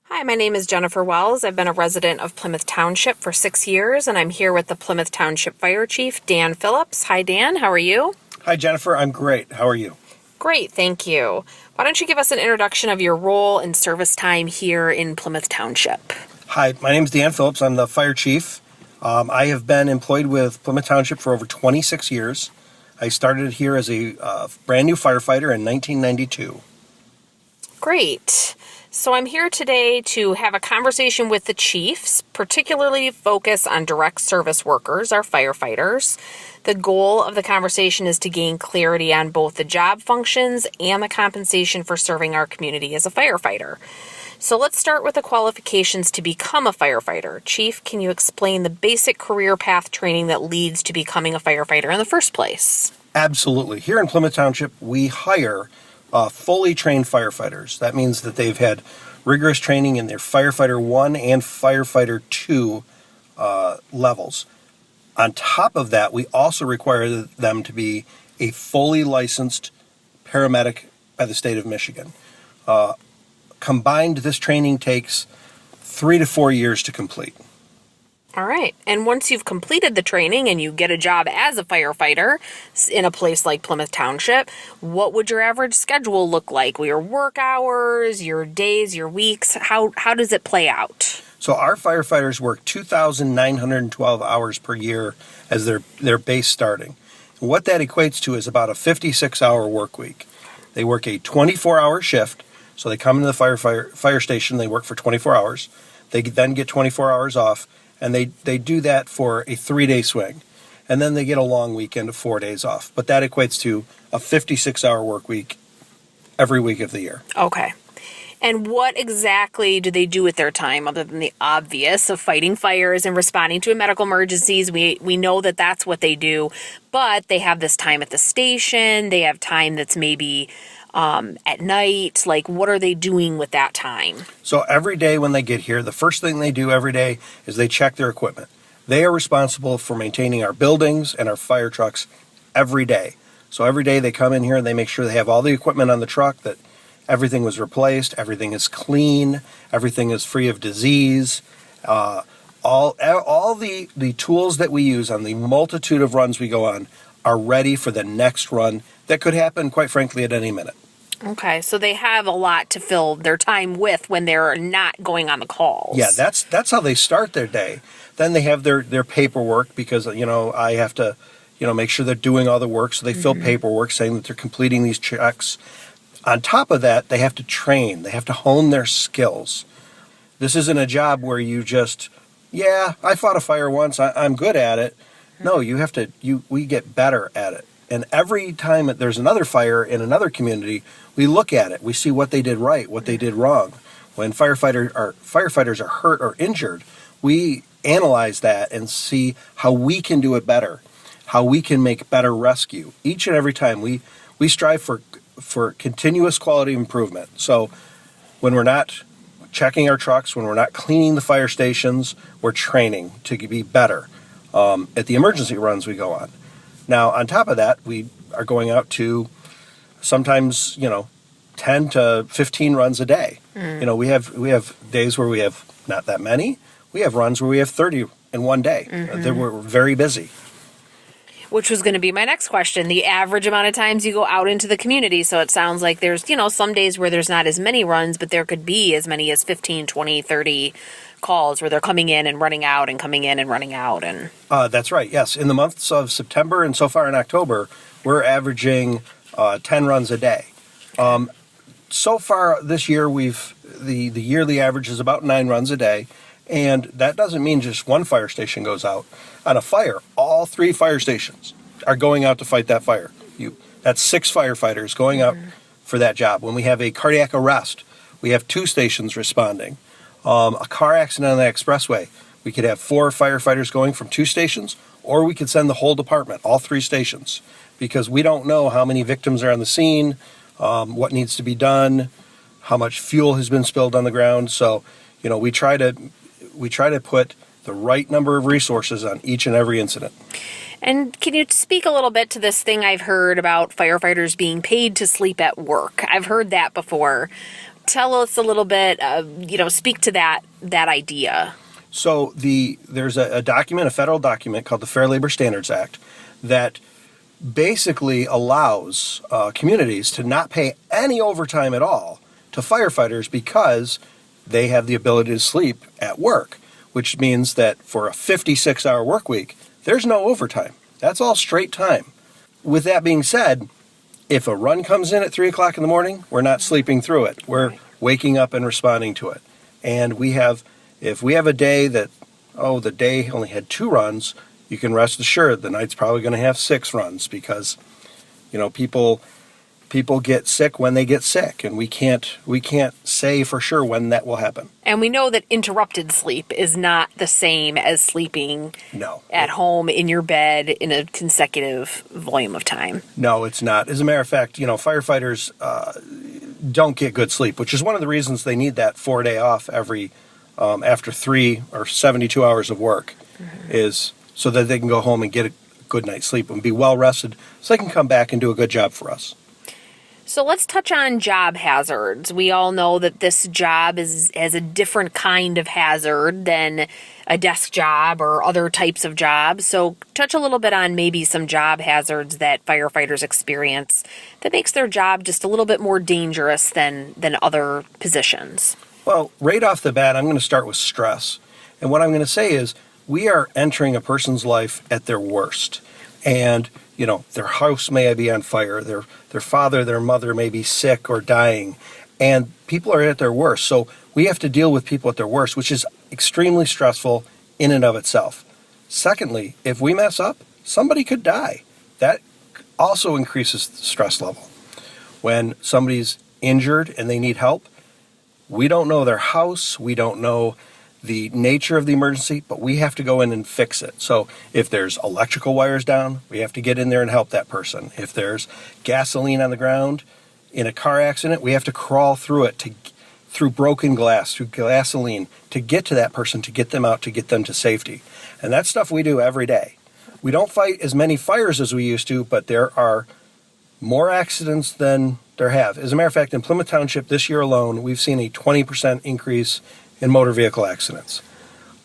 Hi, my name is Jennifer Wells. I've been a resident of Plymouth Township for 6 years, and I'm here with the Plymouth Township Fire Chief, Dan Phillips. Hi, Dan. How are you? Hi, Jennifer. I'm great. How are you? Great, thank you. Why don't you give us an introduction of your role and service time here in Plymouth Township? Hi, my name is Dan Phillips. I'm the fire chief. I have been employed with Plymouth Township for over 26 years. I started here as a brand new firefighter in 1992. Great. So I'm here today to have a conversation with the chiefs, particularly focus on direct service workers, our firefighters. The goal of the conversation is to gain clarity on both the job functions and the compensation for serving our community as a firefighter. So let's start with the qualifications to become a firefighter. Chief, can you explain the basic career path training that leads to becoming a firefighter in the first place? Absolutely. Here in Plymouth Township, we hire fully trained firefighters. That means that they've had rigorous training in their Firefighter 1 and Firefighter 2 levels. On top of that, we also require them to be a fully licensed paramedic by the state of Michigan. Combined, this training takes 3 to 4 years to complete. All right. And once you've completed the training and you get a job as a firefighter in a place like Plymouth Township, what would your average schedule look like? Your work hours, your days, your weeks? How does it play out? So our firefighters work 2,912 hours per year as their base starting. And what that equates to is about a 56-hour work week. They work a 24-hour shift, so they come into the fire station, they work for 24 hours. They then get 24 hours off, and they do that for a 3-day swing. And then they get a long weekend of 4 days off. But that equates to a 56-hour work week every week of the year. Okay. And what exactly do they do with their time other than the obvious of fighting fires and responding to medical emergencies? We know that that's what they do, but they have this time at the station. They have time that's maybe at night. Like, what are they doing with that time? So every day when they get here, the first thing they do every day is they check their equipment. They are responsible for maintaining our buildings and our fire trucks every day. So every day they come in here and they make sure they have all the equipment on the truck, that everything was replaced, everything is clean, everything is free of disease. All the tools that we use on the multitude of runs we go on are ready for the next run that could happen, quite frankly, at any minute. Okay, so they have a lot to fill their time with when they're not going on the calls. Yeah, that's how they start their day. Then they have their paperwork because, I have to, make sure they're doing all the work. So they fill paperwork saying that they're completing these checks. On top of that, they have to train. They have to hone their skills. This isn't a job where you just, I fought a fire once, I'm good at it. No, we get better at it. And every time that there's another fire in another community, we look at it. We see what they did right, what they did wrong. When firefighters are hurt or injured, we analyze that and see how we can do it better, how we can make better rescue. Each and every time we strive for continuous quality improvement. So when we're not checking our trucks, when we're not cleaning the fire stations, we're training to be better at the emergency runs we go on. Now, on top of that, we are going out to sometimes, 10 to 15 runs a day. We have days where we have not that many. We have runs where we have 30 in one day. We're very busy. Which was going to be my next question, the average amount of times you go out into the community. So it sounds like there's, some days where there's not as many runs, but there could be as many as 15, 20, 30 calls where they're coming in and running out and coming in and running out. And that's right, yes. In the months of September and so far in October, we're averaging 10 runs a day. So far this year, the yearly average is about 9 runs a day. And that doesn't mean just one fire station goes out. On a fire, all 3 fire stations are going out to fight that fire. That's 6 firefighters going out for that job. When we have a cardiac arrest, we have 2 stations responding. A car accident on the expressway, we could have 4 firefighters going from 2 stations, or we could send the whole department, all 3 stations, because we don't know how many victims are on the scene, what needs to be done, how much fuel has been spilled on the ground. So, we try to put the right number of resources on each and every incident. And can you speak a little bit to this thing I've heard about firefighters being paid to sleep at work? I've heard that before. tell us a little bit, speak to that idea. So there's a document, a federal document called the Fair Labor Standards Act that basically allows communities to not pay any overtime at all to firefighters because they have the ability to sleep at work, which means that for a 56-hour work week, there's no overtime. That's all straight time. With that being said, if a run comes in at 3 o'clock in the morning, we're not sleeping through it. We're waking up and responding to it. And if we have a day that, the day only had 2 runs, you can rest assured the night's probably going to have 6 runs because, people get sick when they get sick, and we can't say for sure when that will happen. And we know that interrupted sleep is not the same as sleeping at home in your bed in a consecutive volume of time. No, it's not. As a matter of fact, firefighters don't get good sleep, which is one of the reasons they need that 4-day off every after 3 or 72 hours of work, is so that they can go home and get a good night's sleep and be well rested so they can come back and do a good job for us. So let's touch on job hazards. We all know that this job has a different kind of hazard than a desk job or other types of jobs. So touch a little bit on maybe some job hazards that firefighters experience that makes their job just a little bit more dangerous than other positions. Well, right off the bat, I'm going to start with stress. And what I'm going to say is we are entering a person's life at their worst. And their house may be on fire, their father, their mother may be sick or dying, and people are at their worst. So we have to deal with people at their worst, which is extremely stressful in and of itself. Secondly, if we mess up, somebody could die. That also increases the stress level. When somebody's injured and they need help, we don't know their house, we don't know the nature of the emergency, but we have to go in and fix it. So if there's electrical wires down, we have to get in there and help that person. If there's gasoline on the ground in a car accident, we have to crawl through it, through broken glass, through gasoline, to get to that person, to get them out, to get them to safety. And that's stuff we do every day. We don't fight as many fires as we used to, but there are more accidents than there have. As a matter of fact, in Plymouth Township this year alone, we've seen a 20% increase in motor vehicle accidents.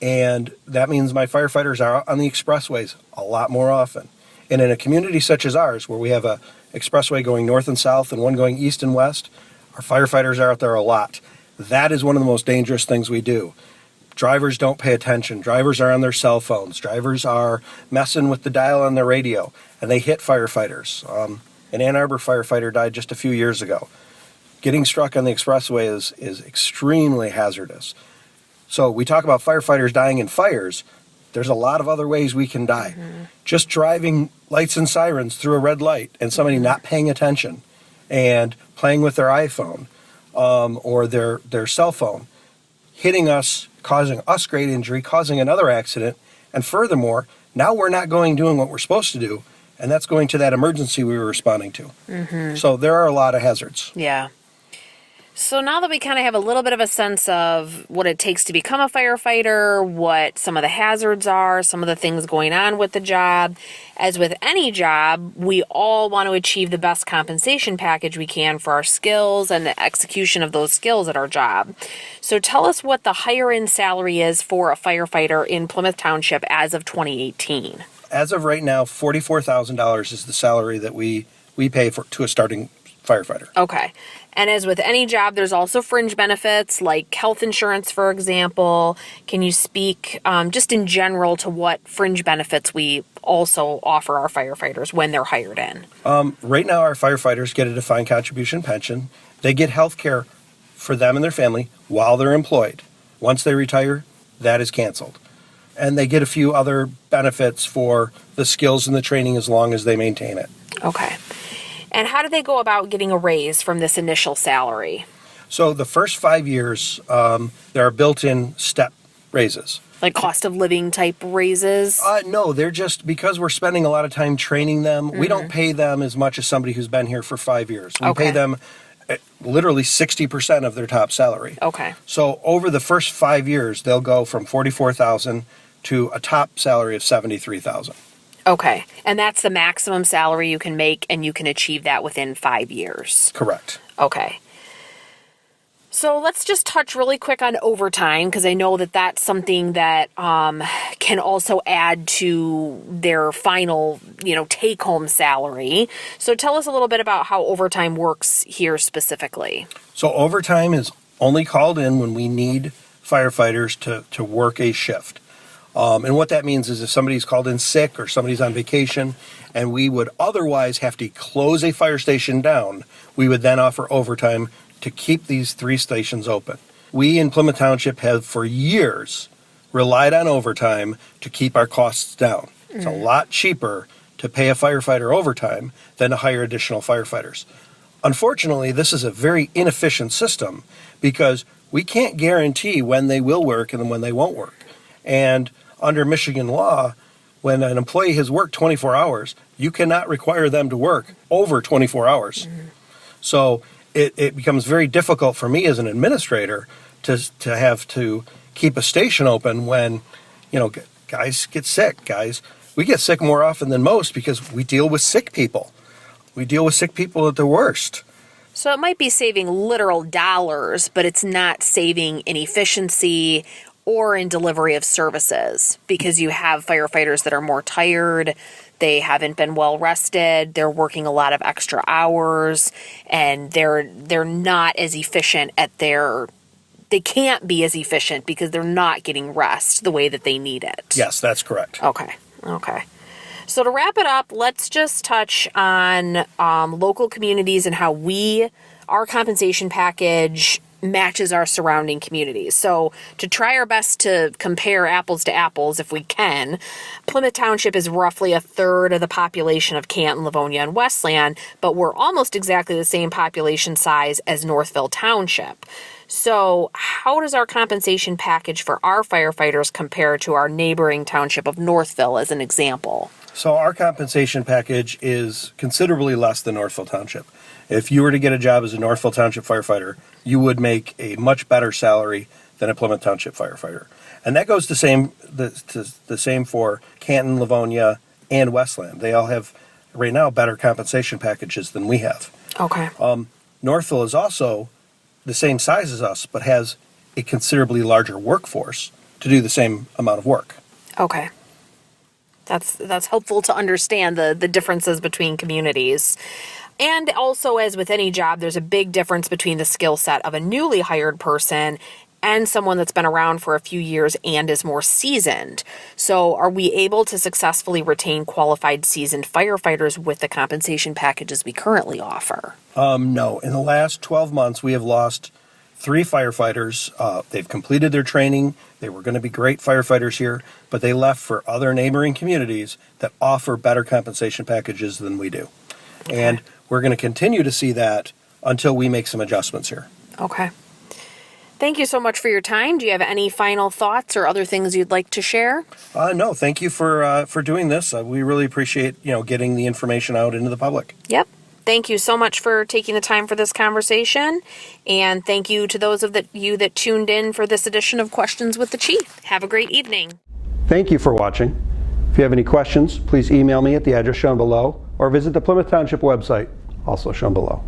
And that means my firefighters are out on the expressways a lot more often. And in a community such as ours, where we have a expressway going north and south and one going east and west, our firefighters are out there a lot. That is one of the most dangerous things we do. Drivers don't pay attention. Drivers are on their cell phones. Drivers are messing with the dial on their radio, and they hit firefighters. An Ann Arbor firefighter died just a few years ago. Getting struck on the expressway is extremely hazardous. So we talk about firefighters dying in fires. There's a lot of other ways we can die. Just driving lights and sirens through a red light and somebody not paying attention and playing with their iPhone or their cell phone, hitting us, causing us great injury, causing another accident, and furthermore, now we're not doing what we're supposed to do, and that's going to that emergency we were responding to. So there are a lot of hazards. Yeah. So now that we kind of have a little bit of a sense of what it takes to become a firefighter, what some of the hazards are, some of the things going on with the job, as with any job, we all want to achieve the best compensation package we can for our skills and the execution of those skills at our job. So tell us what the higher-end salary is for a firefighter in Plymouth Township as of 2018. As of right now, $44,000 is the salary that we pay to a starting firefighter. Okay. And as with any job, there's also fringe benefits like health insurance, for example. Can you speak just in general to what fringe benefits we also offer our firefighters when they're hired in? Right now, our firefighters get a defined contribution pension. They get health care for them and their family while they're employed. Once they retire, that is canceled. And they get a few other benefits for the skills and the training as long as they maintain it. Okay. And how do they go about getting a raise from this initial salary? So the first 5 years, there are built-in step raises. Like cost of living type raises? No, they're just, because we're spending a lot of time training them, we don't pay them as much as somebody who's been here for 5 years. We pay them literally 60% of their top salary. Okay. So over the first 5 years, they'll go from $44,000 to a top salary of $73,000. Okay. And that's the maximum salary you can make, and you can achieve that within 5 years. Correct. Okay. So let's just touch really quick on overtime, because I know that that's something that can also add to their final, take-home salary. So tell us a little bit about how overtime works here specifically. So overtime is only called in when we need firefighters to work a shift. And what that means is if somebody's called in sick or somebody's on vacation and we would otherwise have to close a fire station down, we would then offer overtime to keep these 3 stations open. We in Plymouth Township have for years relied on overtime to keep our costs down. It's a lot cheaper to pay a firefighter overtime than to hire additional firefighters. Unfortunately, this is a very inefficient system because we can't guarantee when they will work and when they won't work. And under Michigan law, when an employee has worked 24 hours, you cannot require them to work over 24 hours. So it becomes very difficult for me as an administrator to have to keep a station open when, guys get sick. We get sick more often than most because we deal with sick people. We deal with sick people at their worst. So it might be saving literal dollars, but it's not saving in efficiency or in delivery of services, because you have firefighters that are more tired, they haven't been well rested, they're working a lot of extra hours, and they're not as efficient they can't be as efficient because they're not getting rest the way that they need it. Yes, that's correct. Okay. So to wrap it up, let's just touch on local communities and how our compensation package matches our surrounding communities. So to try our best to compare apples to apples, if we can, Plymouth Township is roughly 1/3 of the population of Canton, Livonia, and Westland, but we're almost exactly the same population size as Northville Township. So how does our compensation package for our firefighters compare to our neighboring township of Northville, as an example? So our compensation package is considerably less than Northville Township. If you were to get a job as a Northville Township firefighter, you would make a much better salary than a Plymouth Township firefighter. And that goes the same for Canton, Livonia, and Westland. They all have, right now, better compensation packages than we have. Okay. Northville is also the same size as us, but has a considerably larger workforce to do the same amount of work. Okay. That's helpful to understand the differences between communities. And also, as with any job, there's a big difference between the skill set of a newly hired person and someone that's been around for a few years and is more seasoned. So are we able to successfully retain qualified seasoned firefighters with the compensation packages we currently offer? No. In the last 12 months, we have lost 3 firefighters. They've completed their training. They were going to be great firefighters here, but they left for other neighboring communities that offer better compensation packages than we do. Okay. And we're going to continue to see that until we make some adjustments here. Okay. Thank you so much for your time. Do you have any final thoughts or other things you'd like to share? No, thank you for doing this. We really appreciate getting the information out into the public. Yep. Thank you so much for taking the time for this conversation, and thank you to those of you that tuned in for this edition of Questions with the Chief. Have a great evening. Thank you for watching. If you have any questions, please email me at the address shown below or visit the Plymouth Township website, also shown below.